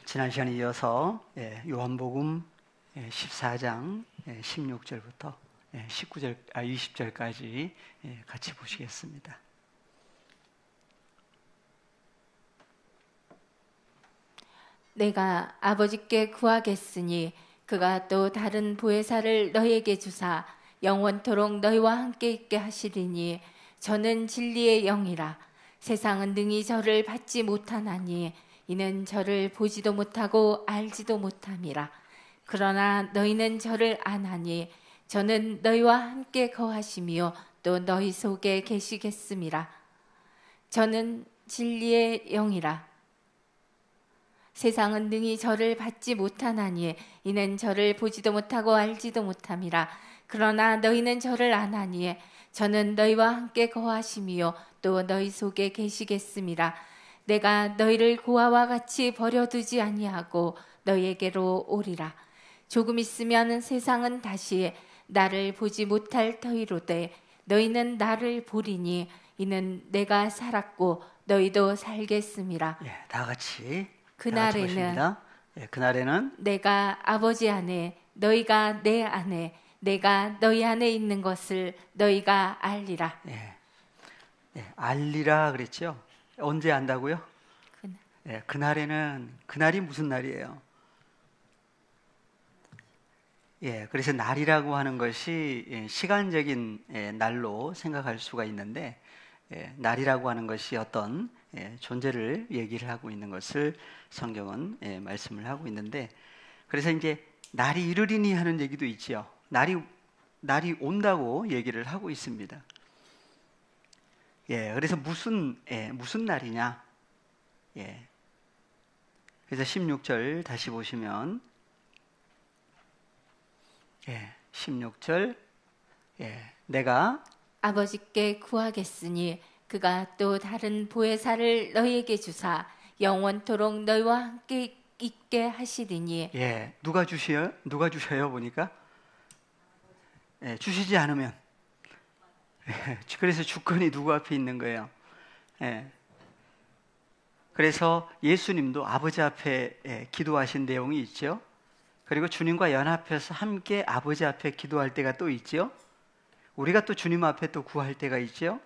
지난 시간에 이어서 요한복음 14장 16절부터 20절까지 같이 보시겠습니다. 내가 아버지께 구하겠으니 그가 또 다른 보혜사를 너희에게 주사 영원토록 너희와 함께 있게 하시리니 저는 진리의 영이라. 세상은 능히 저를 받지 못하나니 이는 저를 보지도 못하고 알지도 못함이라. 그러나 너희는 저를 아나니 저는 너희와 함께 거하시며 또 너희 속에 계시겠음이라. 저는 진리의 영이라. 세상은 능히 저를 받지 못하나니 이는 저를 보지도 못하고 알지도 못함이라. 그러나 너희는 저를 아나니 저는 너희와 함께 거하시며 또 너희 속에 계시겠음이라. 내가 너희를 고아와 같이 버려두지 아니하고 너희에게로 오리라. 조금 있으면 세상은 다시 나를 보지 못할 터이로되 너희는 나를 보리니 이는 내가 살았고 너희도 살겠음이라. 다 같이 그날에는 내가 아버지 안에 너희가 내 안에 내가 너희 안에 있는 것을 너희가 알리라. 알리라 그랬죠. 언제 안다고요? 그날에는, 그날이 무슨 날이에요? 그래서 날이라고 하는 것이 시간적인 날로 생각할 수가 있는데, 날이라고 하는 것이 어떤 존재를 얘기를 하고 있는 것을 성경은 말씀을 하고 있는데, 그래서 이제 날이 이르리니 하는 얘기도 있지요. 날이 온다고 얘기를 하고 있습니다. 그래서 무슨 날이냐? 그래서 16절 다시 보시면, 16절, 내가 아버지께 구하겠으니 그가 또 다른 보혜사를 너희에게 주사 영원토록 너희와 함께 있게 하시리니. 누가 주셔요? 보니까 주시지 않으면 그래서 주권이 누구 앞에 있는 거예요? 그래서 예수님도 아버지 앞에 기도하신 내용이 있죠. 그리고 주님과 연합해서 함께 아버지 앞에 기도할 때가 또 있죠. 우리가 또 주님 앞에 또 구할 때가 있죠.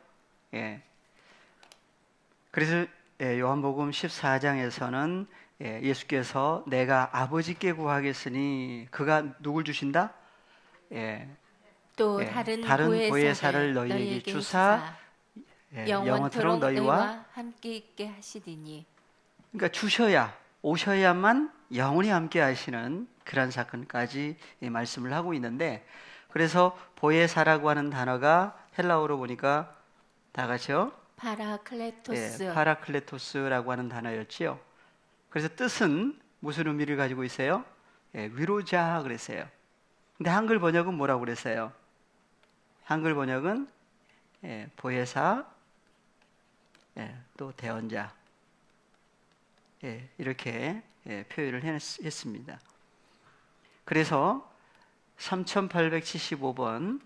그래서 요한복음 14장에서는 예수께서 내가 아버지께 구하겠으니 그가 누굴 주신다? 또 다른 보혜사를 너희에게 주사 영원토록 너희와 함께 있게 하시리니. 그러니까 주셔야, 오셔야만 영원히 함께 하시는 그런 사건까지 말씀을 하고 있는데, 그래서 보혜사라고 하는 단어가 헬라어로 보니까 다 같이요? 파라클레토스라고 하는 단어였지요. 그래서 뜻은 무슨 의미를 가지고 있어요? 위로자 그랬어요. 근데 한글 번역은 뭐라고 그랬어요? 한글 번역은 보혜사, 또 대언자, 이렇게 표현을 했습니다. 그래서 3875번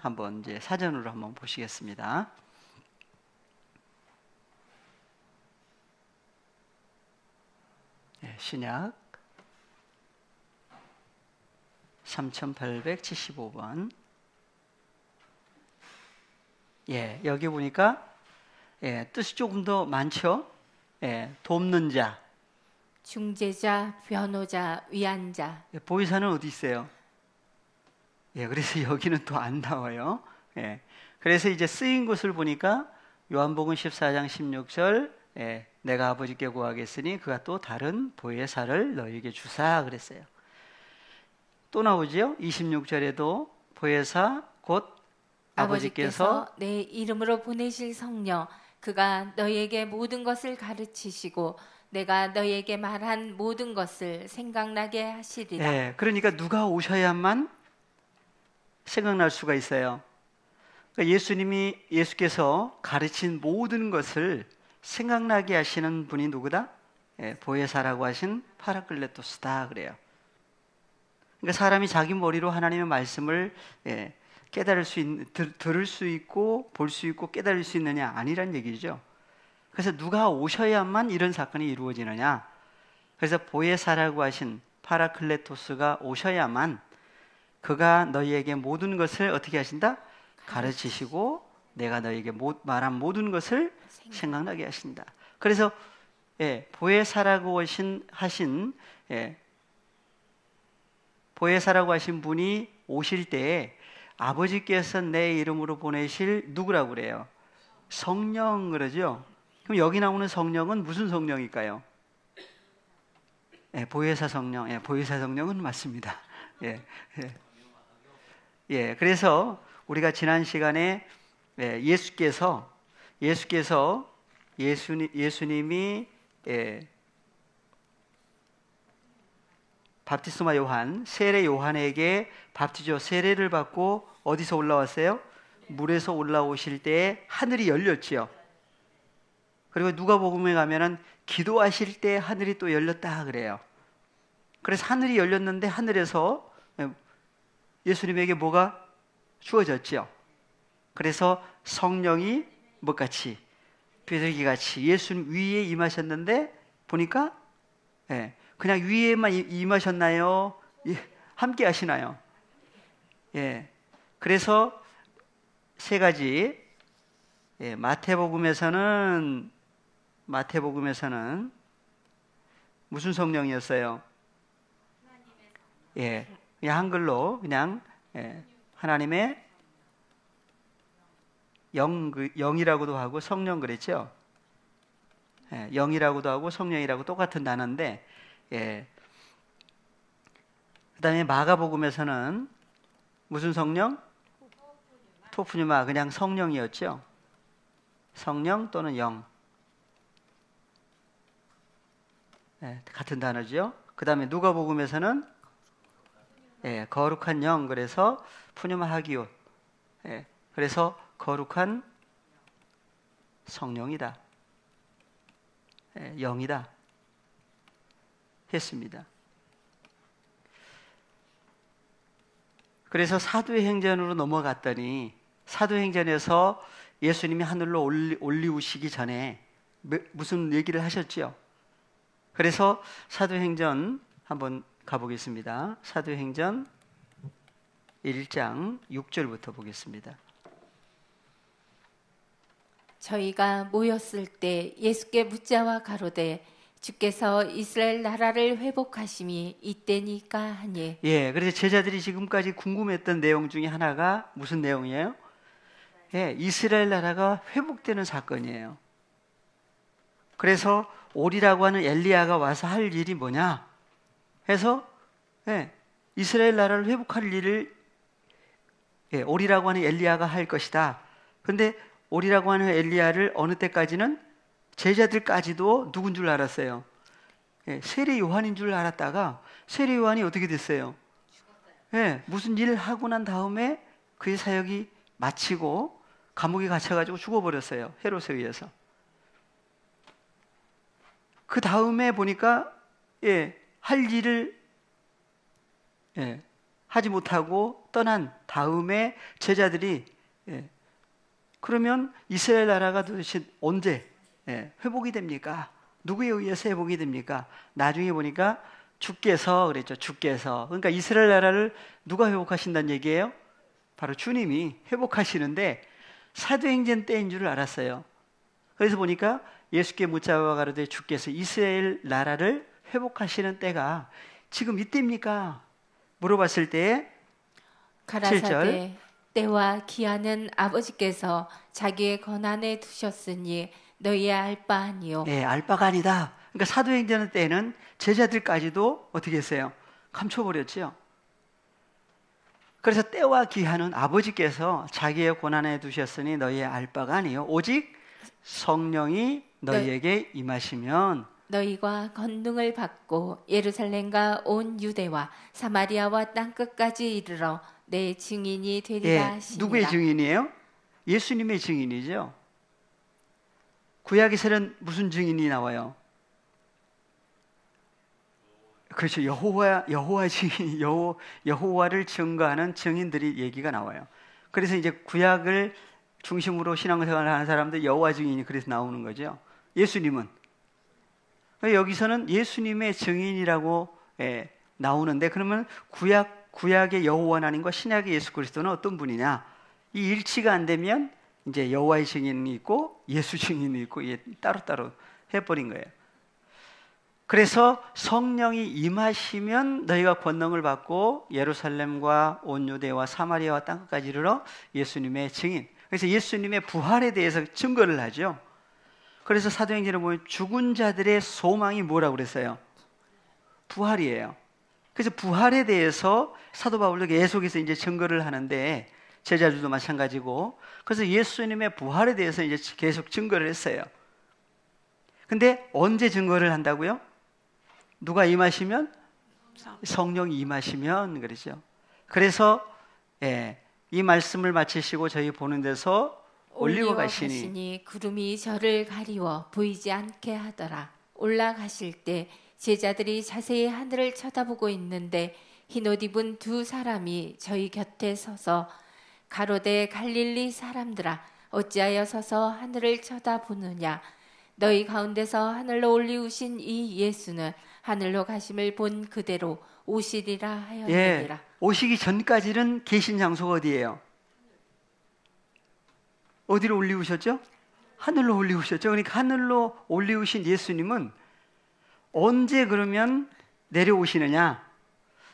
한번 이제 사전으로 한번 보시겠습니다. 신약 3875번. 여기 보니까 뜻이 조금 더 많죠. 돕는 자, 중재자, 변호자, 위안자. 보혜사는 어디 있어요? 그래서 여기는 또 안 나와요. 그래서 이제 쓰인 곳을 보니까 요한복음 14장 16절, 내가 아버지께 구하겠으니 그가 또 다른 보혜사를 너희에게 주사 그랬어요. 또 나오죠. 26절에도 보혜사 곧 아버지께서 내 이름으로 보내실 성령 그가 너희에게 모든 것을 가르치시고 내가 너희에게 말한 모든 것을 생각나게 하시리라. 그러니까 누가 오셔야만 생각날 수가 있어요. 그러니까 예수께서 가르친 모든 것을 생각나게 하시는 분이 누구다? 보혜사라고 하신 파라클레토스다 그래요. 그러니까 사람이 자기 머리로 하나님의 말씀을 들을 수 있고 볼 수 있고 깨달을 수 있느냐? 아니란 얘기죠. 그래서 누가 오셔야만 이런 사건이 이루어지느냐? 그래서 보혜사라고 하신 파라클레토스가 오셔야만 그가 너희에게 모든 것을 어떻게 하신다? 가르치시고 내가 너희에게 말한 모든 것을 생각나게 하신다. 그래서 보혜사라고 하신 보혜사라고 하신 분이 오실 때에 아버지께서 내 이름으로 보내실 누구라고 그래요? 성령 그러죠? 그럼 여기 나오는 성령은 무슨 성령일까요? 보혜사 성령. 보혜사 성령은 맞습니다. 그래서 우리가 지난 시간에 예수님이 바프티스마 요한, 세례 요한에게 세례를 받고 어디서 올라왔어요? 물에서 올라오실 때 하늘이 열렸지요. 그리고 누가복음에 가면은 기도하실 때 하늘이 또 열렸다 그래요. 그래서 하늘이 열렸는데 하늘에서 예수님에게 뭐가 주어졌죠. 그래서 성령이 뭐같이 비둘기같이 예수님 위에 임하셨는데 보니까 그냥 위에만 임하셨나요? 함께 하시나요? 그래서 세 가지 마태복음에서는 무슨 성령이었어요? 그냥 한글로 그냥 하나님의 영이라고도 하고 성령 그랬죠? 영이라고도 하고 성령이라고 똑같은 단어인데 그 다음에 마가복음에서는 무슨 성령? 토프뉴마 그냥 성령이었죠? 성령 또는 영 같은 단어죠. 그 다음에 누가복음에서는 거룩한 영 그래서 푸뉴마 하기오 그래서 거룩한 성령이다 영이다 했습니다. 그래서 사도행전으로 넘어갔더니 사도행전에서 예수님이 하늘로 올리우시기 전에 무슨 얘기를 하셨죠? 그래서 사도행전 한번 가보겠습니다. 사도행전 1장 6절부터 보겠습니다. 저희가 모였을 때 예수께 묻자와 가로되 주께서 이스라엘 나라를 회복하심이 이때니까 하니. 그래서 제자들이 지금까지 궁금했던 내용 중에 하나가 무슨 내용이에요? 이스라엘 나라가 회복되는 사건이에요. 그래서 오리라고 하는 엘리야가 와서 할 일이 뭐냐 해서 이스라엘 나라를 회복할 일을 오리라고 하는 엘리야가 할 것이다. 그런데 오리라고 하는 엘리야를 어느 때까지는 제자들까지도 누군 줄 알았어요? 세례 요한인 줄 알았다가 세례 요한이 어떻게 됐어요? 무슨 일을 하고 난 다음에 그의 사역이 마치고 감옥에 갇혀가지고 죽어버렸어요. 헤롯에 의해서. 그 다음에 보니까 할 일을 하지 못하고 떠난 다음에 제자들이 그러면 이스라엘 나라가 도대체 언제 회복이 됩니까? 누구에 의해서 회복이 됩니까? 나중에 보니까 주께서 그랬죠. 주께서. 그러니까 이스라엘 나라를 누가 회복하신다는 얘기예요? 바로 주님이 회복하시는데 사도행전 때인 줄 알았어요. 그래서 보니까 예수께 묻자와 가로되 주께서 이스라엘 나라를 회복하시는 때가 지금 이때입니까? 물어봤을 때 가라사대 때와 기한은 아버지께서 자기의 권한에 두셨으니 너희의 알 바 아니요. 알 바가 아니다. 그러니까 사도행전 때는 제자들까지도 어떻게 했어요? 감춰버렸죠. 그래서 때와 기한은 아버지께서 자기의 권한에 두셨으니 너희의 알 바가 아니요. 오직 성령이 너희에게 임하시면 너희가 권능을 받고 예루살렘과 온 유대와 사마리아와 땅끝까지 이르러 내 증인이 되리라 하시니라. 누구의 증인이에요? 예수님의 증인이죠. 구약에서는 무슨 증인이 나와요? 그렇죠. 여호와 증인, 여호와를 증거하는 증인들이 얘기가 나와요. 그래서 이제 구약을 중심으로 신앙생활을 하는 사람들 여호와 증인이 그래서 나오는 거죠. 예수님은. 여기서는 예수님의 증인이라고 나오는데, 그러면 구약의 여호와 하나님과 신약의 예수 그리스도는 어떤 분이냐? 이 일치가 안 되면 이제 여호와의 증인이 있고 예수 증인이 있고 따로따로 해버린 거예요. 그래서 성령이 임하시면 너희가 권능을 받고 예루살렘과 온 유대와 사마리아와 땅끝까지 이르러 예수님의 증인. 그래서 예수님의 부활에 대해서 증거를 하죠. 그래서 사도행전에 보면 죽은 자들의 소망이 뭐라고 그랬어요? 부활이에요. 그래서 부활에 대해서 사도 바울도 계속해서 이제 증거를 하는데, 제자들도 마찬가지고, 그래서 예수님의 부활에 대해서 이제 계속 증거를 했어요. 근데 언제 증거를 한다고요? 누가 임하시면? 성령이 임하시면 그러죠. 그래서 이 말씀을 마치시고 저희 보는 데서 올리워 가시니 구름이 저를 가리워 보이지 않게 하더라. 올라가실 때 제자들이 자세히 하늘을 쳐다보고 있는데 흰옷 입은 두 사람이 저희 곁에 서서 가로되 갈릴리 사람들아 어찌하여 서서 하늘을 쳐다보느냐. 너희 가운데서 하늘로 올리우신 이 예수는 하늘로 가심을 본 그대로 오시리라 하였느니라. 오시기 전까지는 계신 장소가 어디예요? 어디로 올리우셨죠? 하늘로 올리우셨죠. 그러니까 하늘로 올리우신 예수님은 언제 그러면 내려오시느냐?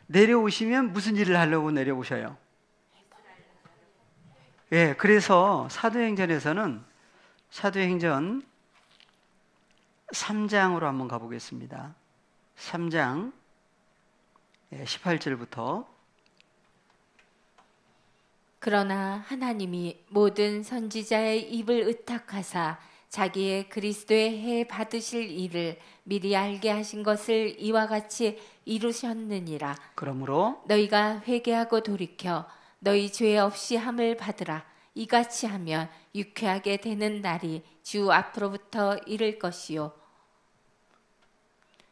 내려오시면 무슨 일을 하려고 내려오셔요? 그래서 사도행전 3장으로 한번 가보겠습니다. 3장 18절부터. 그러나 하나님이 모든 선지자의 입을 의탁하사 자기의 그리스도의 해 받으실 일을 미리 알게 하신 것을 이와 같이 이루셨느니라. 그러므로 너희가 회개하고 돌이켜 너희 죄 없이 함을 받으라. 이같이 하면 유쾌하게 되는 날이 주 앞으로부터 이를 것이요.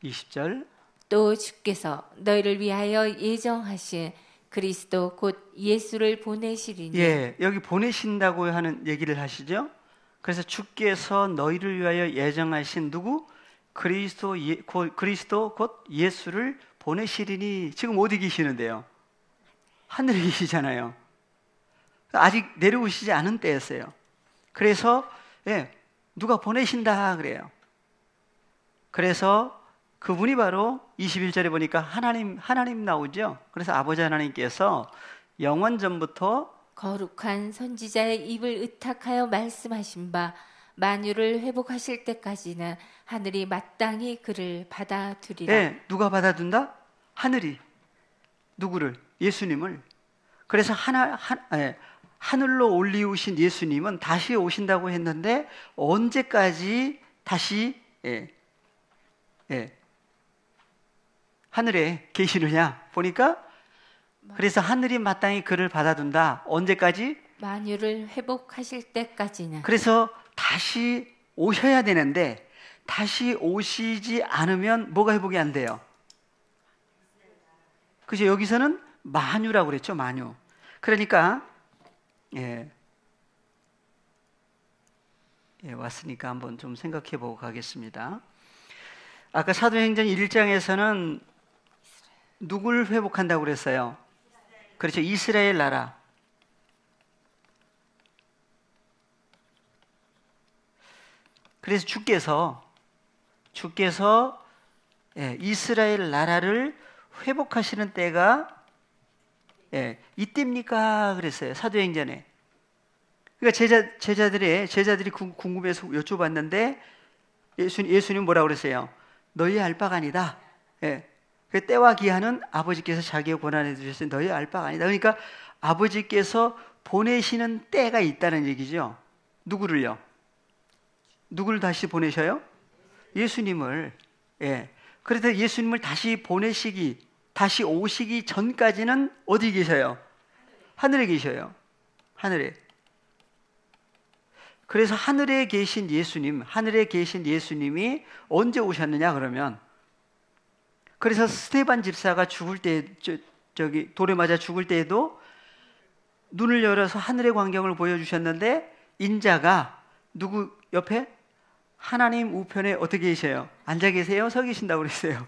20절. 또 주께서 너희를 위하여 예정하신 그리스도 곧 예수를 보내시리니. 여기 보내신다고 하는 얘기를 하시죠. 그래서 주께서 너희를 위하여 예정하신 누구? 그리스도 곧 예수를 보내시리니. 지금 어디 계시는데요? 하늘에 계시잖아요. 아직 내려오시지 않은 때였어요. 그래서 누가 보내신다 그래요. 그래서 그분이 바로 21절에 보니까 하나님 나오죠. 그래서 아버지 하나님께서 영원 전부터 거룩한 선지자의 입을 의탁하여 말씀하신 바 만유를 회복하실 때까지는 하늘이 마땅히 그를 받아두리라. 누가 받아둔다? 하늘이. 누구를? 예수님을. 그래서 하늘로 올리우신 예수님은 다시 오신다고 했는데 언제까지 다시 하늘에 계시느냐 보니까, 그래서 하늘이 마땅히 그를 받아둔다. 언제까지? 만유를 회복하실 때까지는. 그래서 다시 오셔야 되는데 다시 오시지 않으면 뭐가 회복이 안 돼요? 그죠? 여기서는 만유라고 그랬죠. 만유. 그러니까 왔으니까 한번 좀 생각해 보고 가겠습니다. 아까 사도행전 1장에서는 누굴 회복한다고 그랬어요? 그렇죠. 이스라엘 나라. 그래서 주께서 이스라엘 나라를 회복하시는 때가 이때입니까? 그랬어요. 사도행전에. 그러니까 제자들이 궁금해서 여쭤봤는데 예수님 뭐라고 그랬어요? 너희 알 바가 아니다. 그 때와 기한은 아버지께서 자기의 권한에 두셨으니 너희 알 바가 아니다. 그러니까 아버지께서 보내시는 때가 있다는 얘기죠. 누구를요? 누구를 다시 보내셔요? 예수님을. 그래서 예수님을 다시 오시기 전까지는 어디 계셔요? 하늘에 계셔요. 하늘에. 그래서 하늘에 계신 예수님이 언제 오셨느냐 그러면, 그래서 스데반 집사가 죽을 때, 돌에 맞아 죽을 때에도 눈을 열어서 하늘의 광경을 보여주셨는데 인자가 누구 옆에? 하나님 우편에 어떻게 계세요? 앉아 계세요? 서 계신다고 그랬어요?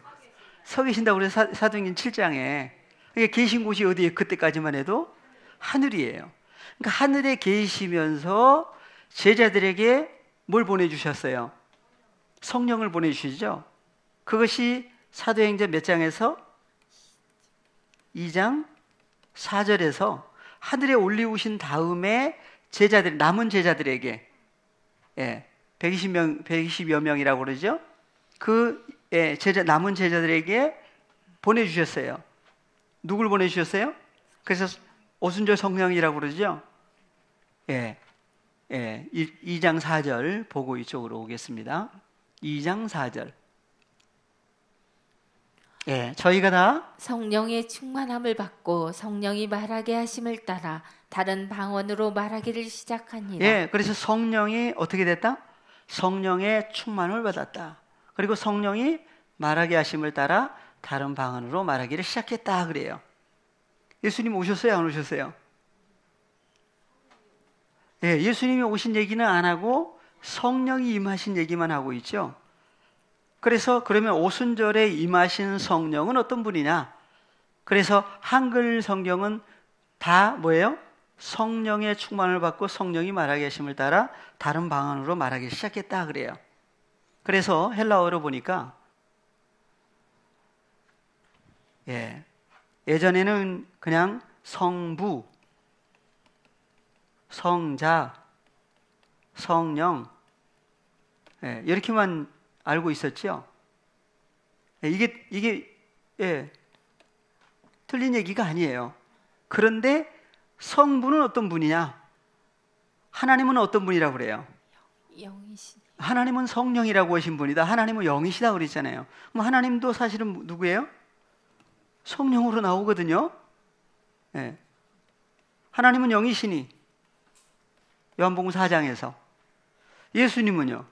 서 계신다고 그래서 사도행전 7장에. 그러니까 계신 곳이 어디에 그때까지만 해도 하늘이에요. 그러니까 하늘에 계시면서 제자들에게 뭘 보내주셨어요? 성령을 보내주시죠. 그것이 사도행전 몇 장에서? 2장 4절에서 하늘에 올리우신 다음에 제자들, 남은 제자들에게, 120여 명이라고 그러죠. 그 남은 제자들에게 보내주셨어요. 누굴 보내주셨어요? 그래서 오순절 성령이라고 그러죠. 2장 4절 보고 이쪽으로 오겠습니다. 2장 4절. 저희가 다 성령의 충만함을 받고 성령이 말하게 하심을 따라 다른 방언으로 말하기를 시작하니라. 그래서 성령이 어떻게 됐다? 성령의 충만을 받았다. 그리고 성령이 말하게 하심을 따라 다른 방언으로 말하기를 시작했다 그래요. 예수님 오셨어요? 안 오셨어요? 예수님이 오신 얘기는 안 하고 성령이 임하신 얘기만 하고 있죠. 그래서 그러면 오순절에 임하신 성령은 어떤 분이냐? 그래서 한글 성경은 다 뭐예요? 성령의 충만을 받고 성령이 말하게 하심을 따라 다른 방언으로 말하기 시작했다 그래요. 그래서 헬라어로 보니까 예전에는 그냥 성부, 성자, 성령 이렇게만 알고 있었죠. 이게 틀린 얘기가 아니에요. 그런데 성부는 어떤 분이냐? 하나님은 어떤 분이라고 그래요? 영이신. 하나님은 성령이라고 하신 분이다. 하나님은 영이시다 그랬잖아요. 그럼 하나님도 사실은 누구예요? 성령으로 나오거든요. 하나님은 영이시니 요한복음 4장에서 예수님은요?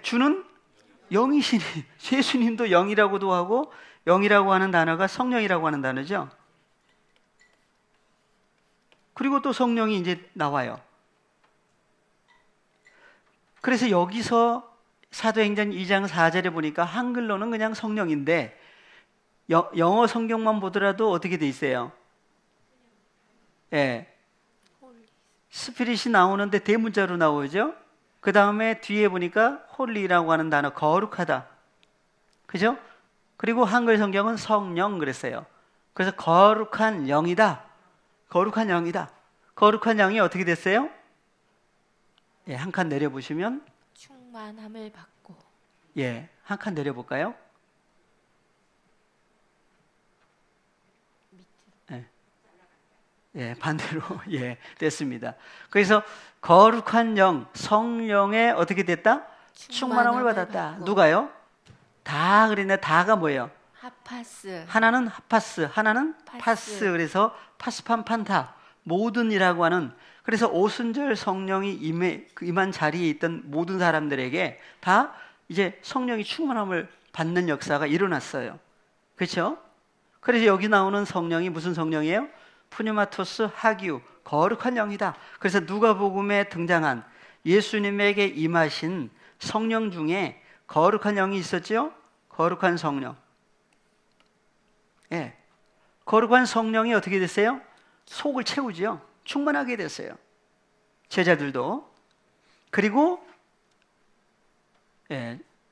주는 영이시니 예수님도 영이라고도 하고 영이라고 하는 단어가 성령이라고 하는 단어죠. 그리고 또 성령이 이제 나와요. 그래서 여기서 사도행전 2장 4절에 보니까 한글로는 그냥 성령인데 영어 성경만 보더라도 어떻게 돼 있어요? 스피릿이 나오는데 대문자로 나오죠. 그 다음에 뒤에 보니까 홀리라고 하는 단어, 거룩하다. 그죠? 그리고 한글 성경은 성령 그랬어요. 그래서 거룩한 영이다. 거룩한 영이다. 거룩한 영이 어떻게 됐어요? 한 칸 내려보시면 충만함을 받고. 한 칸 내려볼까요? 반대로 됐습니다. 그래서 거룩한 영, 성령에 어떻게 됐다? 충만함을 받았다. 받고. 누가요? 다 그랬네. 다가 뭐예요? 하파스. 하나는 하파스, 하나는 파스. 파스. 그래서 파스판 판타, 모든이라고 하는. 그래서 오순절 성령이 임한 자리에 있던 모든 사람들에게 다 이제 성령이 충만함을 받는 역사가 일어났어요. 그렇죠? 그래서 여기 나오는 성령이 무슨 성령이에요? 푸뉴마토스 하기우, 거룩한 영이다. 그래서 누가복음에 등장한 예수님에게 임하신 성령 중에 거룩한 영이 있었죠? 거룩한 성령. 거룩한 성령이 어떻게 됐어요? 속을 채우죠. 충만하게 됐어요. 제자들도. 그리고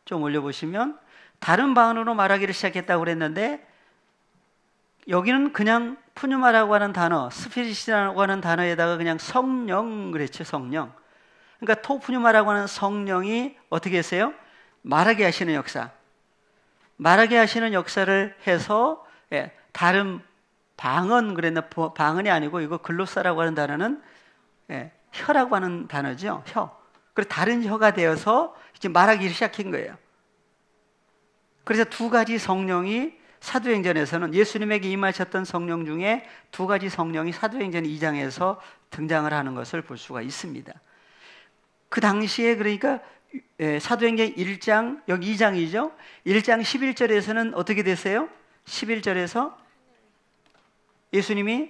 좀 올려보시면 다른 방언으로 말하기를 시작했다고 그랬는데 여기는 그냥 푸뉴마라고 하는 단어, 스피릿이라고 하는 단어에다가 그냥 성령 그랬죠. 성령. 그러니까 토푸뉴마라고 하는 성령이 어떻게 했어요? 말하게 하시는 역사. 말하게 하시는 역사를 해서 다른 방언 그랬나? 방언이 아니고 이거 글로사라고 하는 단어는 혀라고 하는 단어죠. 혀. 그래서 다른 혀가 되어서 이제 말하기 시작한 거예요. 그래서 두 가지 성령이 사도행전에서는 예수님에게 임하셨던 성령 중에 두 가지 성령이 사도행전 2장에서 등장을 하는 것을 볼 수가 있습니다. 그 당시에 그러니까 사도행전 1장, 여기 2장이죠. 1장 11절에서는 어떻게 됐어요? 11절에서 예수님이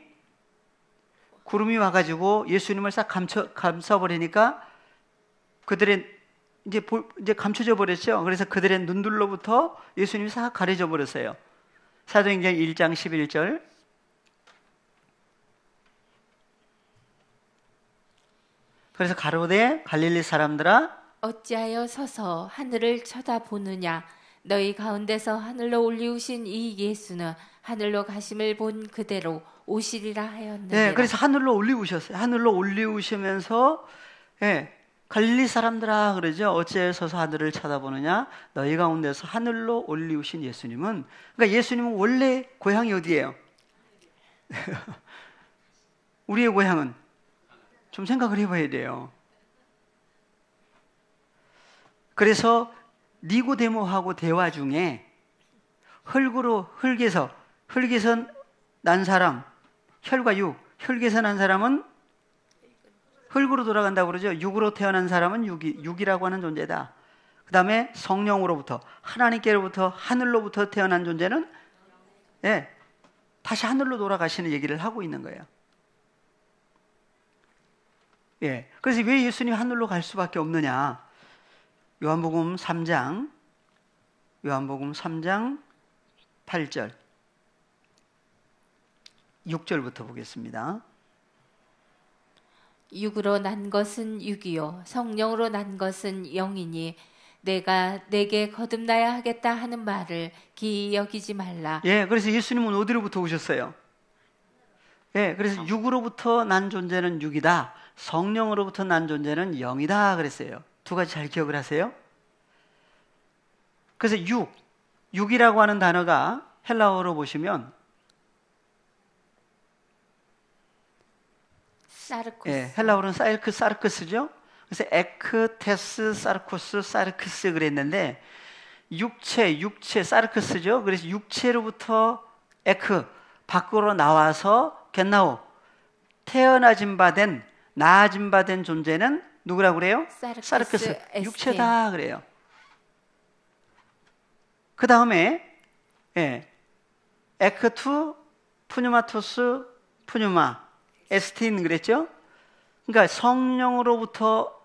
구름이 와가지고 예수님을 싹 감싸버리니까 그들의 이제 감춰져 버렸죠. 그래서 그들의 눈들로부터 예수님이 싹 가려져 버렸어요. 사도행전 1장 11절. 그래서 가로되 갈릴리 사람들아 어찌하여 서서 하늘을 쳐다보느냐 너희 가운데서 하늘로 올리우신 이 예수는 하늘로 가심을 본 그대로 오시리라 하였느니라. 네, 그래서 하늘로 올리우셨어요. 하늘로 올리우시면서 갈릴리 사람들아 그러죠. 어찌하여 서서 하늘을 쳐다보느냐 너희 가운데서 하늘로 올리우신 예수님은, 그러니까 예수님은 원래 고향이 어디예요? 우리의 고향은 좀 생각을 해봐야 돼요. 그래서 니고데모하고 대화 중에 흙에서 난 사람, 혈과 육, 혈에서 난 사람은 흙으로 돌아간다고 그러죠. 육으로 태어난 사람은 육이라고 하는 존재다. 그 다음에 성령으로부터, 하나님께로부터, 하늘로부터 태어난 존재는 다시 하늘로 돌아가시는 얘기를 하고 있는 거예요. 그래서 왜 예수님이 하늘로 갈 수밖에 없느냐? 요한복음 3장 8절 6절부터 보겠습니다. 육으로 난 것은 육이요 성령으로 난 것은 영이니 내가 내게 거듭나야 하겠다 하는 말을 기이 여기지 말라. 그래서 예수님은 어디로부터 오셨어요? 그래서 육으로부터 난 존재는 육이다. 성령으로부터 난 존재는 영이다 그랬어요. 두 가지 잘 기억을 하세요. 그래서 육이라고 하는 단어가 헬라어로 보시면 사르코스. 헬라어로는 사르크스죠. 그래서 에크테스 사르코스 사르크스 그랬는데 육체 사르크스죠. 그래서 육체로부터 에크 밖으로 나와서 겟나오 태어나진 바 된 존재는 누구라고 그래요? 사르크스 육체다 그래요. 그 다음에 에크투 푸뉴마토스 푸뉴마 에스틴 그랬죠? 그러니까 성령으로부터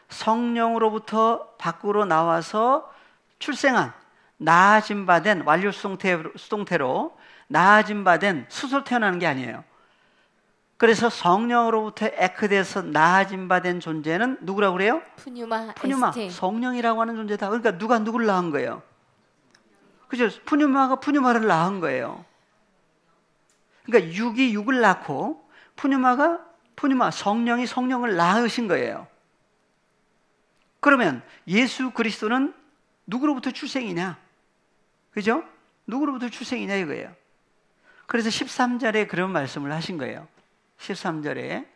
성령으로부터 밖으로 나와서 출생한 나아진 바 된 완료 수동태로 나아진 바 된 스스로 태어나는 게 아니에요. 그래서 성령으로부터 에크돼서 나아진 바 된 존재는 누구라고 그래요? 푸뉴마 에스틴. 성령이라고 하는 존재다. 그러니까 누가 누구를 낳은 거예요? 그죠? 푸뉴마가 푸뉴마를 낳은 거예요. 그러니까 육이 육을 낳고 성령이 성령을 낳으신 거예요. 그러면 예수 그리스도는 누구로부터 출생이냐? 그죠? 누구로부터 출생이냐 이거예요. 그래서 13절에 그런 말씀을 하신 거예요. 13절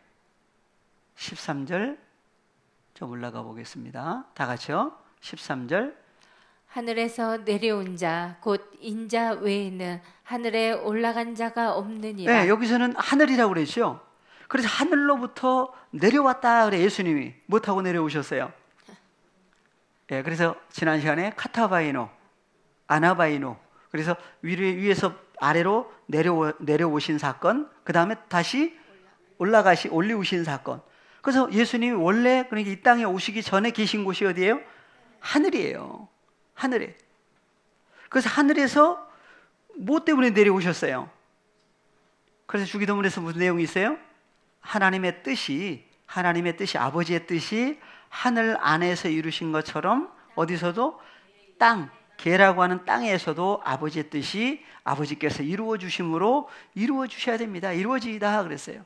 좀 올라가 보겠습니다. 다 같이요. 13절. 하늘에서 내려온 자 곧 인자 외에는 하늘에 올라간 자가 없느니라. 여기서는 하늘이라고 그랬죠. 그래서 하늘로부터 내려왔다 그래. 예수님이 뭐 타고 내려오셨어요? 그래서 지난 시간에 카타바이노, 아나바이노, 그래서 위에서 아래로 내려오신 사건, 그 다음에 다시 올리우신 사건. 그래서 예수님이 원래 그러니까 이 땅에 오시기 전에 계신 곳이 어디예요? 하늘이에요. 하늘에. 그래서 하늘에서 뭐 때문에 내려오셨어요? 그래서 주기도문에서 무슨 내용이 있어요? 하나님의 뜻이 아버지의 뜻이 하늘 안에서 이루신 것처럼 어디서도 계라고 하는 땅에서도 아버지의 뜻이 아버지께서 이루어 주심으로 이루어 주셔야 됩니다. 이루어지이다 그랬어요.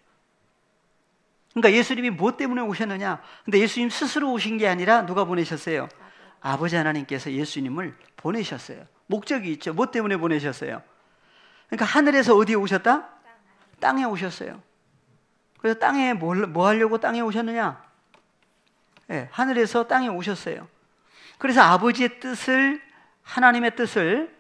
그러니까 예수님이 뭐 때문에 오셨느냐? 근데 예수님 스스로 오신 게 아니라 누가 보내셨어요? 아버지 하나님께서 예수님을 보내셨어요. 목적이 있죠. 뭐 때문에 보내셨어요? 그러니까 하늘에서 어디에 오셨다? 땅에 오셨어요. 그래서 땅에 뭐 하려고 땅에 오셨느냐? 하늘에서 땅에 오셨어요. 그래서 아버지의 뜻을, 하나님의 뜻을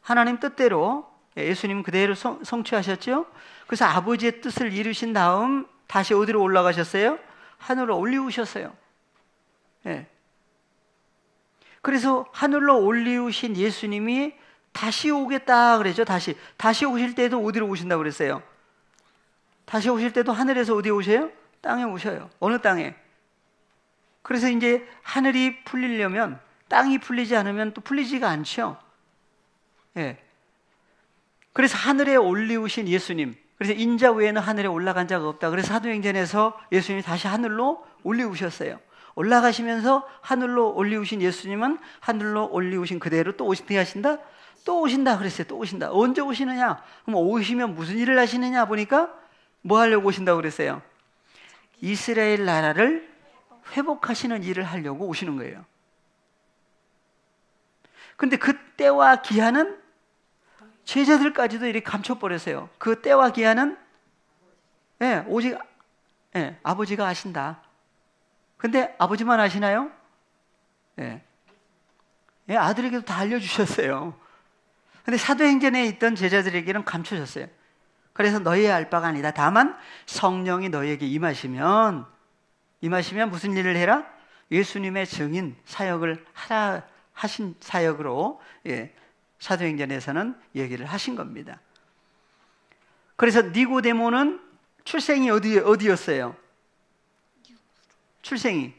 하나님 뜻대로 예수님 그대로 성취하셨죠. 그래서 아버지의 뜻을 이루신 다음 다시 어디로 올라가셨어요? 하늘로 올리우셨어요. 그래서 하늘로 올리우신 예수님이 다시 오겠다 그랬죠. 다시 오실 때도 어디로 오신다고 그랬어요? 다시 오실 때도 하늘에서 어디 오세요? 땅에 오셔요. 어느 땅에? 그래서 이제 하늘이 풀리려면, 땅이 풀리지 않으면 또 풀리지가 않죠. 예. 그래서 하늘에 올리우신 예수님, 그래서 인자 외에는 하늘에 올라간 자가 없다. 그래서 사도행전에서 예수님이 다시 하늘로 올리우셨어요. 올라가시면서 하늘로 올리우신 예수님은 하늘로 올리우신 그대로 또 어떻게 하신다? 또 오신다 그랬어요. 또 오신다. 언제 오시느냐? 그럼 오시면 무슨 일을 하시느냐 보니까 뭐 하려고 오신다고 그랬어요? 이스라엘 나라를 회복하시는 일을 하려고 오시는 거예요. 근데 그 때와 기한은 제자들까지도 이렇게 감춰버렸어요. 그 때와 기한은 오직 아버지가 아신다. 근데 아버지만 아시나요? 아들에게도 다 알려주셨어요. 근데 사도행전에 있던 제자들에게는 감춰졌어요. 그래서 너희의 알 바가 아니다. 다만 성령이 너희에게 임하시면 무슨 일을 해라? 예수님의 증인 사역을 하라 하신 사역으로 사도행전에서는 얘기를 하신 겁니다. 그래서 니고데모는 출생이 어디였어요? 출생이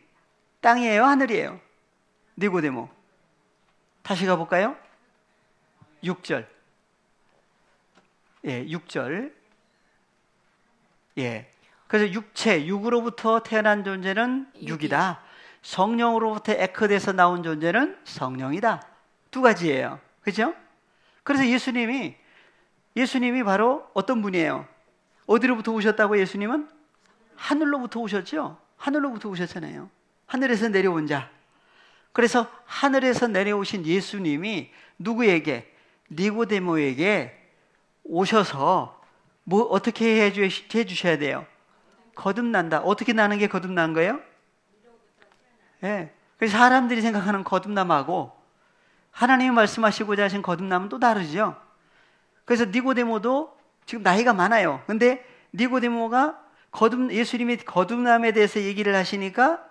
땅이에요, 하늘이에요? 니고데모. 다시 가볼까요? 6절. 6절. 그래서 육으로부터 태어난 존재는 육이다. 성령으로부터 에크돼서 나온 존재는 성령이다. 두 가지예요. 그죠? 그래서 예수님이 바로 어떤 분이에요? 어디로부터 오셨다고 예수님은? 하늘로부터 오셨죠? 하늘로부터 오셨잖아요. 하늘에서 내려온 자. 그래서 하늘에서 내려오신 예수님이 누구에게? 니고데모에게 오셔서 뭐 어떻게 해주셔야 돼요? 거듭난다. 어떻게 나는 게 거듭난 거예요? 그래서 사람들이 생각하는 거듭남하고 하나님이 말씀하시고자 하신 거듭남은 또 다르죠. 그래서 니고데모도 지금 나이가 많아요. 근데 니고데모가 예수님이 거듭남에 대해서 얘기를 하시니까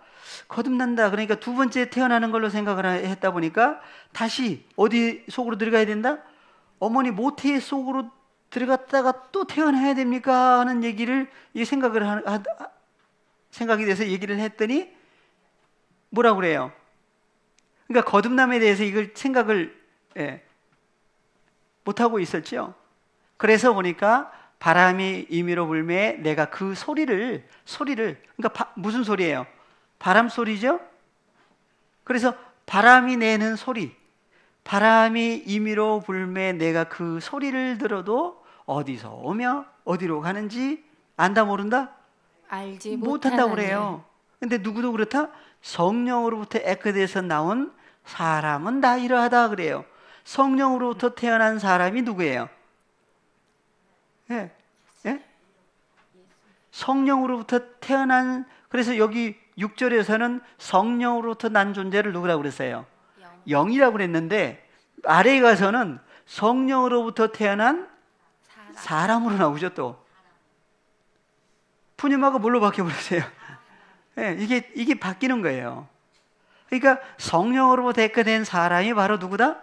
거듭난다. 그러니까 두 번째 태어나는 걸로 생각을 했다 보니까 다시 어디 속으로 들어가야 된다? 어머니 모태 속으로 들어갔다가 또 태어나야 됩니까? 하는 얘기를 생각이 돼서 얘기를 했더니 뭐라고 그래요? 그러니까 거듭남에 대해서 이걸 생각을 못하고 있었죠. 그래서 보니까 바람이 임의로 불매 내가 그 소리를 그러니까 무슨 소리예요? 바람 소리죠. 그래서 바람이 내는 소리, 바람이 임의로 불매 내가 그 소리를 들어도 어디서 오며 어디로 가는지 안다 모른다? 알지 못한다고 그래요. 근데 누구도 그렇다? 성령으로부터 에크돼서 나온 사람은 다 이러하다 그래요. 성령으로부터 태어난 사람이 누구예요? 성령으로부터 태어난, 그래서 여기 6절에서는 성령으로부터 난 존재를 누구라고 그랬어요? 영이라고 그랬는데 아래에 가서는 성령으로부터 태어난 사람으로 나오죠. 또 푸념하고 뭘로 바뀌어버렸어요? 이게 바뀌는 거예요. 그러니까 성령으로부터 에크된 사람이 바로 누구다?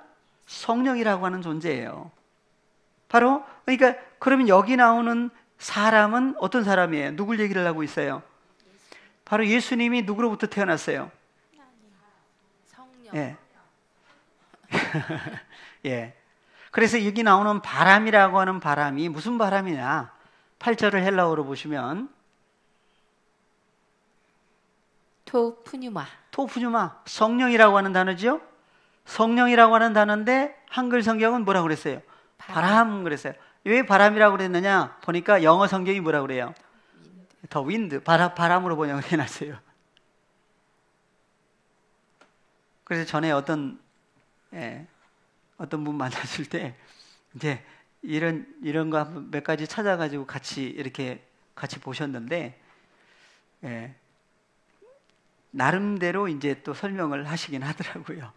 성령이라고 하는 존재예요. 바로 그러니까 그러면 여기 나오는 사람은 어떤 사람이에요? 누굴 얘기를 하고 있어요? 바로 예수님이 누구로부터 태어났어요? 성령. 그래서 여기 나오는 바람이라고 하는 바람이 무슨 바람이냐? 8절을 헬라어로 보시면 토푸뉴마 성령이라고 하는 단어죠. 성령이라고 하는 단어인데 한글 성경은 뭐라고 그랬어요? 바람 그랬어요. 왜 바람이라고 그랬느냐? 보니까 영어 성경이 뭐라고 그래요? 더 윈드, 바람으로 번역을 해놨어요. 그래서 전에 어떤 분 만났을 때 이제 이런 거 몇 가지 찾아가지고 같이 보셨는데 나름대로 이제 또 설명을 하시긴 하더라고요.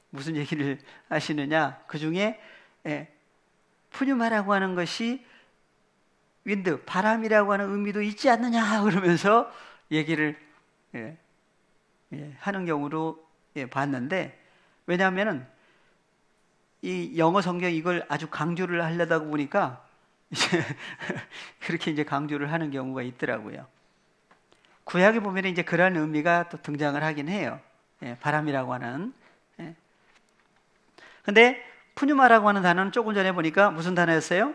무슨 얘기를 하시느냐? 그 중에 푸뉴마라고 하는 것이 윈드, 바람이라고 하는 의미도 있지 않느냐 그러면서 얘기를 하는 경우로 봤는데, 왜냐하면은 이 영어 성경 이걸 아주 강조를 하려다 보니까 이제 그렇게 이제 강조를 하는 경우가 있더라고요. 구약에 보면 이제 그런 의미가 또 등장을 하긴 해요. 예, 바람이라고 하는. 예. 근데 푸뉴마라고 하는 단어는 조금 전에 보니까 무슨 단어였어요?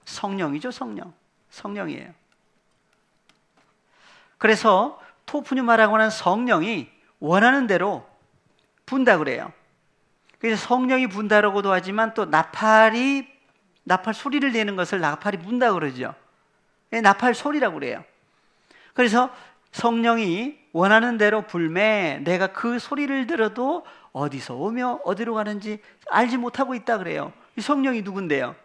성령이죠, 성령. 성령이에요. 그래서 토푸뉴마라고 하는 성령이 원하는 대로 분다 그래요. 그래서 성령이 분다라고도 하지만 또 나팔 소리를 내는 것을 나팔이 분다 그러죠. 나팔 소리라고 그래요. 그래서 성령이 원하는 대로 불매 내가 그 소리를 들어도 어디서 오며 어디로 가는지 알지 못하고 있다 그래요. 이 성령이 누군데요?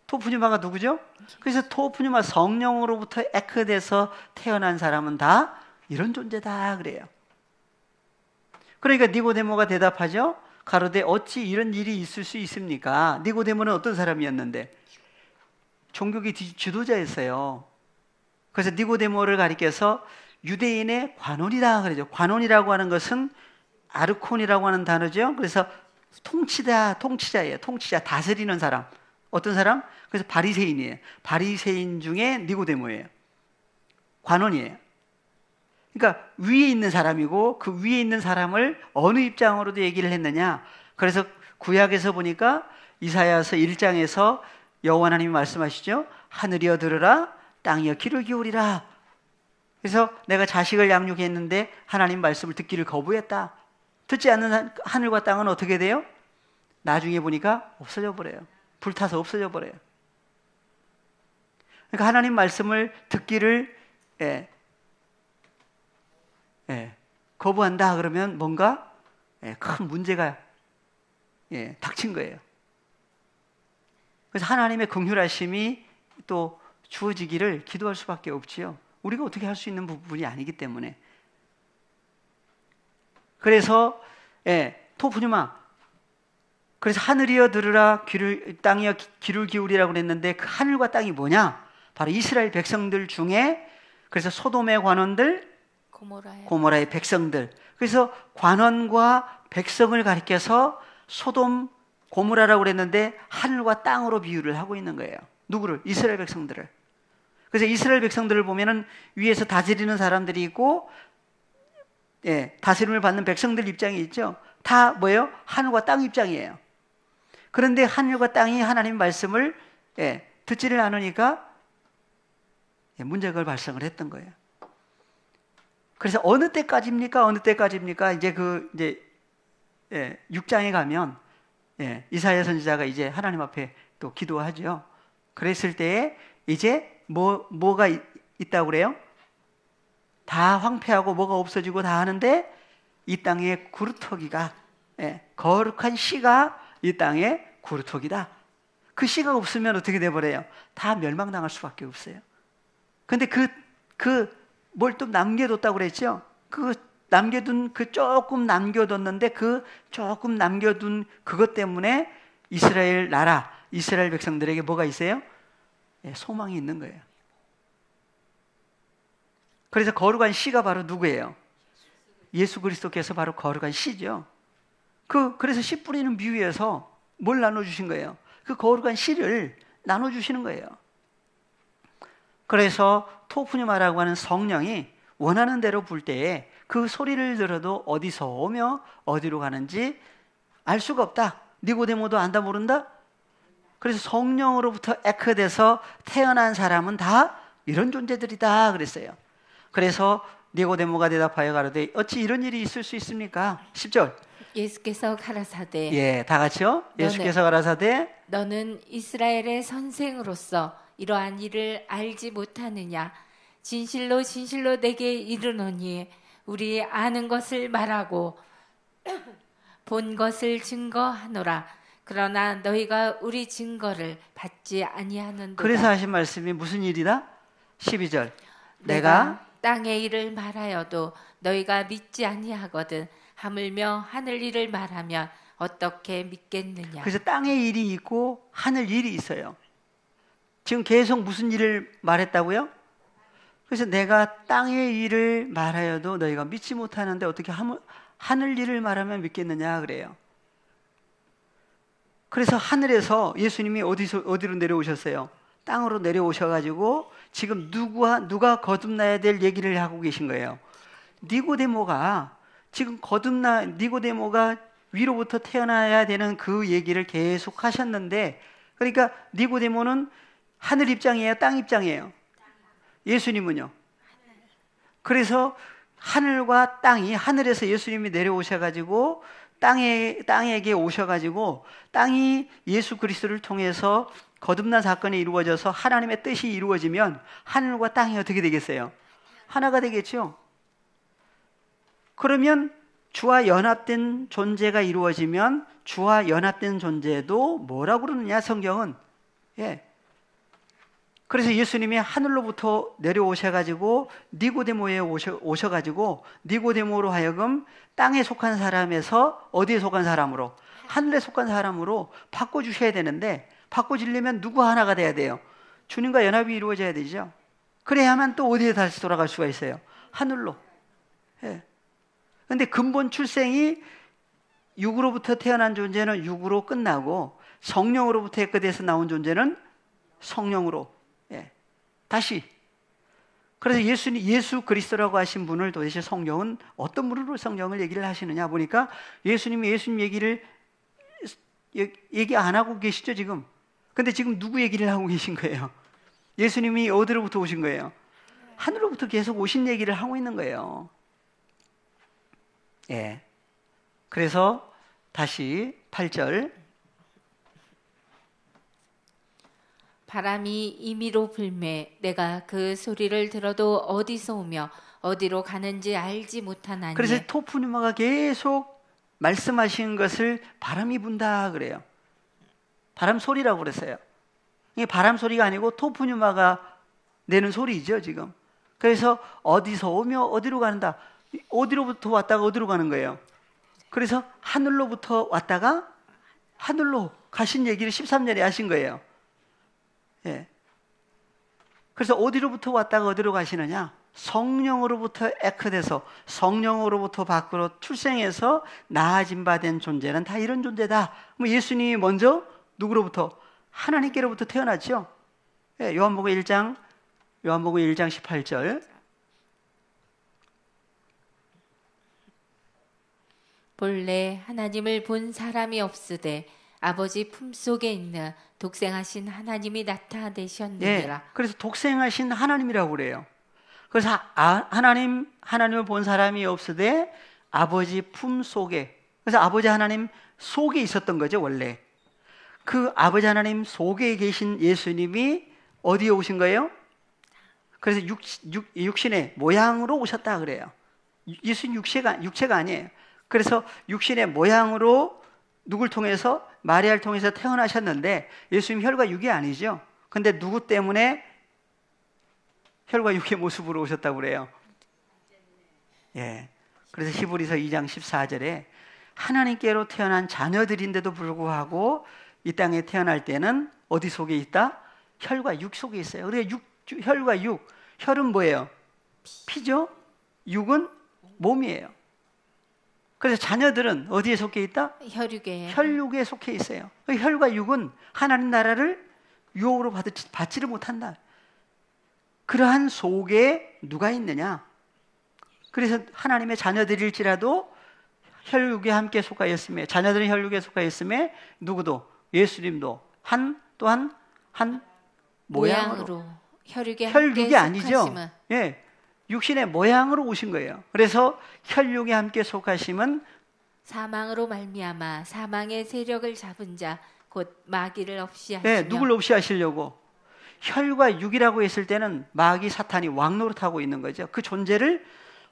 토푸뉴마가 누구죠? 그래서 토푸뉴마 성령으로부터 에크돼서 태어난 사람은 다 이런 존재다 그래요. 그러니까 니고데모가 대답하죠. 가로되 어찌 이런 일이 있을 수 있습니까? 니고데모는 어떤 사람이었는데? 종교계 지도자였어요. 그래서 니고데모를 가리켜서 유대인의 관원이다 그러죠. 관원이라고 하는 것은 아르콘이라고 하는 단어죠. 그래서 통치자예요. 통치자, 다스리는 사람. 어떤 사람? 그래서 바리새인이에요. 바리새인 중에 니고데모예요. 관원이에요. 그러니까 위에 있는 사람이고 그 위에 있는 사람을 어느 입장으로도 얘기를 했느냐. 그래서 구약에서 보니까 이사야서 1장에서 여호와 하나님이 말씀하시죠. 하늘이여 들으라 땅이여 귀를 기울이라. 그래서 내가 자식을 양육했는데 하나님 말씀을 듣기를 거부했다. 듣지 않는 하늘과 땅은 어떻게 돼요? 나중에 보니까 없어져 버려요. 불타서 없어져 버려요. 그러니까 하나님 말씀을 듣기를 거부한다 그러면 뭔가 큰 문제가 닥친 거예요. 그래서 하나님의 긍휼하심이 또 주어지기를 기도할 수밖에 없지요. 우리가 어떻게 할 수 있는 부분이 아니기 때문에. 그래서 토푸뉴마, 그래서 하늘이여 들으라 땅이여 귀를 기울이라고 그랬는데 그 하늘과 땅이 뭐냐? 바로 이스라엘 백성들 중에 그래서 소돔의 관원들, 고모라의 백성들. 그래서 관원과 백성을 가리켜서 소돔, 고모라라고 그랬는데 하늘과 땅으로 비유를 하고 있는 거예요. 누구를? 이스라엘 백성들을. 그래서 이스라엘 백성들을 보면은 위에서 다스리는 사람들이 있고, 다스림을 받는 백성들 입장이 있죠. 다 뭐예요? 하늘과 땅 입장이에요. 그런데 하늘과 땅이 하나님 말씀을 듣지를 않으니까 문제가 발생을 했던 거예요. 그래서 어느 때까지입니까? 어느 때까지입니까? 이제 6장에 가면 이사야 선지자가 이제 하나님 앞에 또 기도하죠. 그랬을 때에 이제 뭐가 있다고 그래요? 다 황폐하고 뭐가 없어지고 다 하는데 이 땅에 구루터기가 거룩한 씨가 이 땅에 구루터기다. 그 씨가 없으면 어떻게 돼버려요? 다 멸망당할 수밖에 없어요. 근데 뭘 또 남겨뒀다고 그랬죠? 조금 남겨뒀는데 그 조금 남겨둔 그것 때문에 이스라엘 나라, 이스라엘 백성들에게 뭐가 있어요? 소망이 있는 거예요. 그래서 거룩한 씨가 바로 누구예요? 예수 그리스도께서 바로 거룩한 씨죠. 그래서 씨 뿌리는 비유에서 뭘 나눠주신 거예요? 그 거룩한 씨를 나눠주시는 거예요. 그래서 토푸뉴마라고 하는 성령이 원하는 대로 불 때에 그 소리를 들어도 어디서 오며 어디로 가는지 알 수가 없다. 니고데모도 안다 모른다? 그래서 성령으로부터 에크돼서 태어난 사람은 다 이런 존재들이다 그랬어요. 그래서 니고데모가 대답하여 가로되 어찌 이런 일이 있을 수 있습니까? 10절. 예수께서 가라사대 다 같이요. 예수께서 가라사대 너는 이스라엘의 선생으로서 이러한 일을 알지 못하느냐? 진실로 진실로 내게 이르노니 우리 아는 것을 말하고 본 것을 증거하노라. 그러나 너희가 우리 증거를 받지 아니하는도다. 그래서 하신 말씀이 무슨 일이다? 12절. 내가 땅의 일을 말하여도 너희가 믿지 아니하거든 하물며 하늘 일을 말하면 어떻게 믿겠느냐. 그래서 땅의 일이 있고 하늘 일이 있어요. 지금 계속 무슨 일을 말했다고요? 그래서 내가 땅의 일을 말하여도 너희가 믿지 못하는데 어떻게 하늘 일을 말하면 믿겠느냐 그래요. 그래서 하늘에서 예수님이 어디로 내려오셨어요? 땅으로 내려오셔가지고 지금 누가 거듭나야 될 얘기를 하고 계신 거예요. 니고데모가 지금 니고데모가 위로부터 태어나야 되는 그 얘기를 계속 하셨는데, 그러니까 니고데모는 하늘 입장이에요, 땅 입장이에요? 예수님은요? 그래서 하늘과 땅이, 하늘에서 예수님이 내려오셔가지고 땅에게 오셔가지고 땅이 예수 그리스도를 통해서 거듭난 사건이 이루어져서 하나님의 뜻이 이루어지면 하늘과 땅이 어떻게 되겠어요? 하나가 되겠죠. 그러면 주와 연합된 존재가 이루어지면 주와 연합된 존재도 뭐라고 그러느냐, 성경은. 예. 그래서 예수님이 하늘로부터 내려오셔가지고 니고데모에 오셔가지고 니고데모로 하여금 땅에 속한 사람에서 어디에 속한 사람으로? 하늘에 속한 사람으로 바꿔주셔야 되는데, 바꿔주려면 누구 하나가 돼야 돼요? 주님과 연합이 이루어져야 되죠. 그래야만 또 어디에 다시 돌아갈 수가 있어요? 하늘로. 예. 근데 근본 출생이 육으로부터 태어난 존재는 육으로 끝나고 성령으로부터 끝에서 나온 존재는 성령으로, 예, 다시. 그래서 예수 그리스도라고 하신 분을 도대체 성경은 어떤 분으로 성경을 얘기를 하시느냐 보니까 예수님 얘기를 얘기 안 하고 계시죠 지금. 근데 지금 누구 얘기를 하고 계신 거예요? 예수님이 어디로부터 오신 거예요? 하늘로부터 계속 오신 얘기를 하고 있는 거예요. 예. 그래서 다시 8절. 바람이 임의로 불매 내가 그 소리를 들어도 어디서 오며 어디로 가는지 알지 못하나니. 그래서 토프뉴마가 계속 말씀하신 것을 바람이 분다 그래요. 바람 소리라고 그랬어요. 이게 바람 소리가 아니고 토프뉴마가 내는 소리죠 지금. 그래서 어디서 오며 어디로 가는다. 어디로부터 왔다가 어디로 가는 거예요? 그래서 하늘로부터 왔다가 하늘로 가신 얘기를 13절에 하신 거예요. 예. 그래서 어디로부터 왔다가 어디로 가시느냐? 성령으로부터 에크돼서 성령으로부터 밖으로 출생해서 나아진 바 된 존재는 다 이런 존재다. 뭐 예수님이 먼저 누구로부터? 하나님께로부터 태어났죠. 예, 요한복음 1장 18절. 본래 하나님을 본 사람이 없으되 아버지 품속에 있는 독생하신 하나님이 나타내셨느니라. 예, 그래서 독생하신 하나님이라고 그래요. 그래서 하나님을 본 사람이 없으되 아버지 품속에, 그래서 아버지 하나님 속에 있었던 거죠 원래. 그 아버지 하나님 속에 계신 예수님이 어디에 오신 거예요? 그래서 육신의 모양으로 오셨다 그래요. 예수님 육체가 아니에요. 그래서 육신의 모양으로 누굴 통해서? 마리아를 통해서 태어나셨는데 예수님 혈과 육이 아니죠. 근데 누구 때문에 혈과 육의 모습으로 오셨다고 그래요? 예. 그래서 히브리서 2장 14절에 하나님께로 태어난 자녀들인데도 불구하고 이 땅에 태어날 때는 어디 속에 있다? 혈과 육 속에 있어요. 그래서 혈과 육, 혈은 뭐예요? 피죠? 육은 몸이에요. 그래서 자녀들은 어디에 속해 있다? 혈육에 속해 있어요. 혈과 육은 하나님 나라를 유혹으로 받지를 못한다. 그러한 속에 누가 있느냐? 그래서 하나님의 자녀들일지라도 혈육에 함께 속하였음에, 자녀들은 혈육에 속하였음에 누구도, 예수님도 또한 한 모양으로. 혈육이 아니죠. 예. 육신의 모양으로 오신 거예요. 그래서 혈육에 함께 속하심은 사망으로 말미암아 사망의 세력을 잡은 자 곧 마귀를 없이 하시며. 네, 누굴 없이 하시려고? 혈과 육이라고 했을 때는 마귀 사탄이 왕노릇하고 있는 거죠. 그 존재를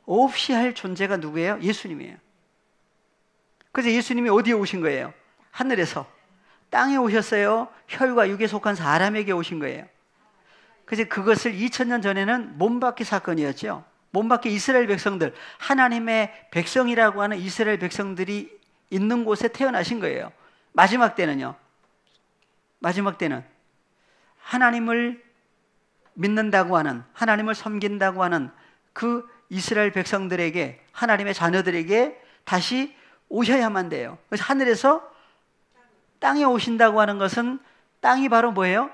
없이 할 존재가 누구예요? 예수님이에요. 그래서 예수님이 어디에 오신 거예요? 하늘에서. 땅에 오셨어요? 혈과 육에 속한 사람에게 오신 거예요. 그래서 그것을 2000년 전에는 몸밖의 사건이었죠. 몸밖의 이스라엘 백성들, 하나님의 백성이라고 하는 이스라엘 백성들이 있는 곳에 태어나신 거예요. 마지막 때는요. 마지막 때는 하나님을 믿는다고 하는, 하나님을 섬긴다고 하는 그 이스라엘 백성들에게, 하나님의 자녀들에게 다시 오셔야만 돼요. 그래서 하늘에서 땅에 오신다고 하는 것은 땅이 바로 뭐예요?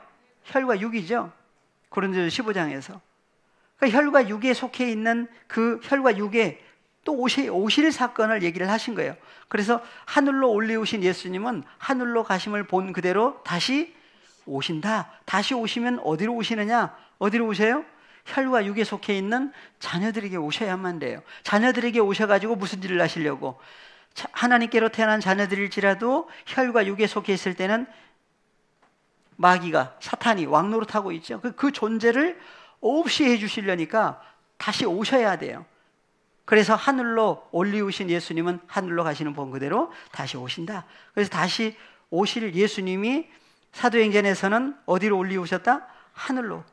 혈과 육이죠. 고린도전서 15장에서. 그러니까 혈과 육에 속해 있는 그 혈과 육에 또 오실 사건을 얘기를 하신 거예요. 그래서 하늘로 올리우신 예수님은 하늘로 가심을 본 그대로 다시 오신다. 다시 오시면 어디로 오시느냐? 어디로 오세요? 혈과 육에 속해 있는 자녀들에게 오셔야만 돼요. 자녀들에게 오셔가지고 무슨 일을 하시려고? 하나님께로 태어난 자녀들일지라도 혈과 육에 속해 있을 때는 마귀가, 사탄이 왕노릇하고 있죠. 그 존재를 없이 해주시려니까 다시 오셔야 돼요. 그래서 하늘로 올리우신 예수님은 하늘로 가시는 본 그대로 다시 오신다. 그래서 다시 오실 예수님이 사도행전에서는 어디로 올리우셨다? 하늘로.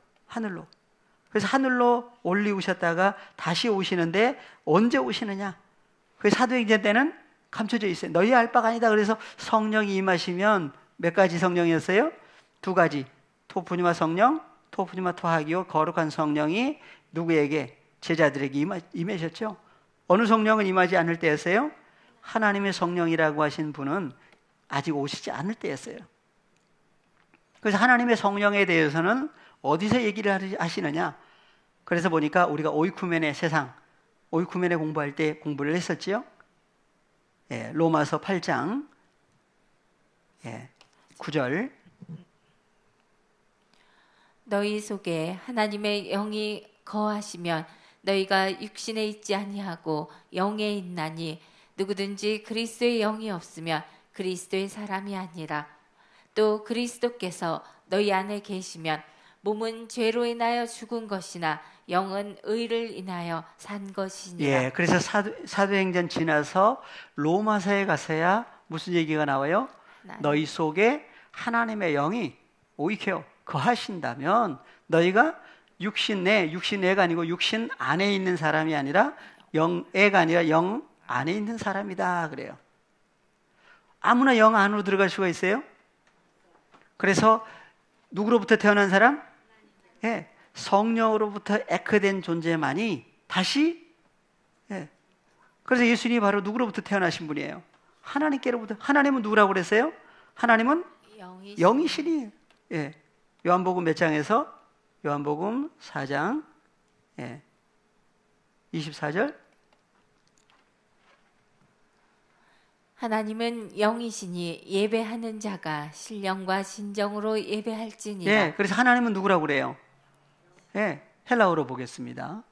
그래서 하늘로 올리우셨다가 다시 오시는데 언제 오시느냐? 그래서 사도행전 때는 감춰져 있어요. 너희 알 바가 아니다. 그래서 성령이 임하시면 몇 가지 성령이었어요? 두 가지. 토프니마 성령, 토프니마 토하기오, 거룩한 성령이 누구에게? 제자들에게 임하셨죠. 어느 성령은 임하지 않을 때였어요? 하나님의 성령이라고 하신 분은 아직 오시지 않을 때였어요. 그래서 하나님의 성령에 대해서는 어디서 얘기를 하시느냐? 그래서 보니까 우리가 오이쿠멘의 세상, 오이쿠멘에 공부할 때 공부를 했었지요. 예, 로마서 8장 9절. 너희 속에 하나님의 영이 거하시면 너희가 육신에 있지 아니하고 영에 있나니 누구든지 그리스도의 영이 없으면 그리스도의 사람이 아니라. 또 그리스도께서 너희 안에 계시면 몸은 죄로 인하여 죽은 것이나 영은 의를 인하여 산 것이니라. 예, 그래서 사도행전 지나서 로마서에 가서야 무슨 얘기가 나와요? 너희 속에 하나님의 영이 오이케요 거하신다면 너희가 육신애가 아니고 육신 안에 있는 사람이 아니라 영애가 아니라 영 안에 있는 사람이다 그래요. 아무나 영 안으로 들어갈 수가 있어요? 그래서 누구로부터 태어난 사람? 예, 성령으로부터 에크된 존재만이 다시 그래서 예수님이 바로 누구로부터 태어나신 분이에요? 하나님께로부터. 하나님은 누구라고 그랬어요? 하나님은 영이시니. 예. 요한복음 몇 장에서? 요한복음 4장 24절. 하나님은 영이시니 예배하는 자가 신령과 진정으로 예배할지니라. 예, 그래서 하나님은 누구라고 그래요? 예, 헬라어로 보겠습니다.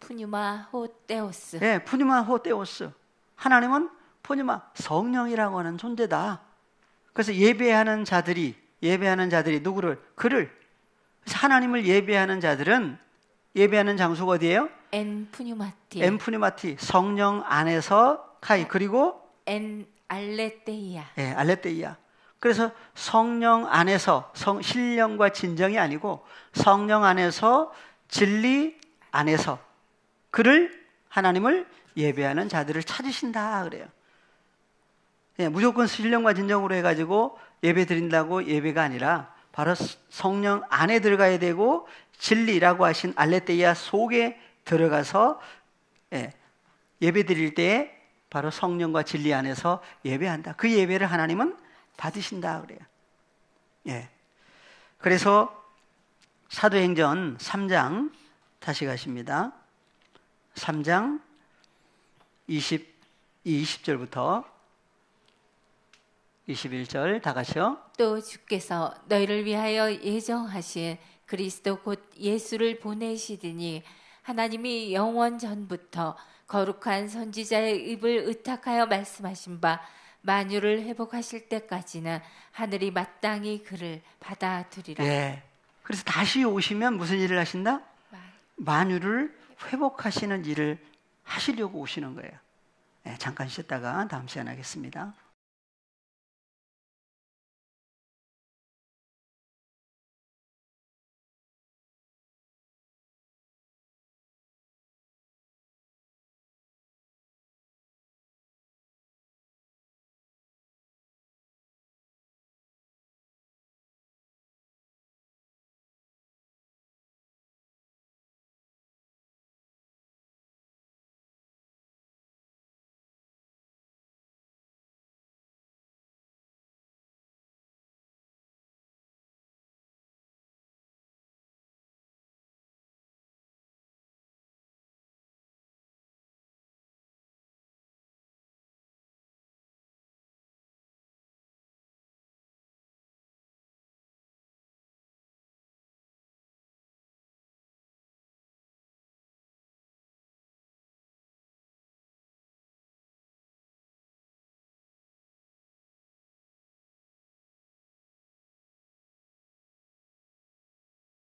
푸뉴마 호테오스. 예, 푸뉴마 호테오스. 하나님은 푸뉴마 성령이라고 하는 존재다. 그래서 예배하는 자들이 누구를? 그를. 그래서 하나님을 예배하는 자들은 예배하는 장소가 어디예요? 푸뉴마티. 성령 안에서 카이. 그리고 알레테이아. 예, 알레테이아. 그래서 성령 안에서 신령과 진정이 아니고 성령 안에서 진리 안에서 그를 하나님을 예배하는 자들을 찾으신다 그래요. 예, 무조건 신령과 진정으로 해가지고 예배 드린다고 예배가 아니라 바로 성령 안에 들어가야 되고 진리라고 하신 알레테이아 속에 들어가서 예배 드릴 때에 바로 성령과 진리 안에서 예배한다. 그 예배를 하나님은 받으신다 그래요. 예. 그래서 사도행전 3장 다시 가십니다. 3장 20절부터 21절 다 같이요. 또 주께서 너희를 위하여 예정하신 그리스도 곧 예수를 보내시더니 하나님이 영원 전부터 거룩한 선지자의 입을 의탁하여 말씀하신 바 만유를 회복하실 때까지는 하늘이 마땅히 그를 받아들이라. 예. 그래서 다시 오시면 무슨 일을 하신다? 만유를 회복하시는 일을 하시려고 오시는 거예요. 예, 잠깐 쉬었다가 다음 시간에 하겠습니다.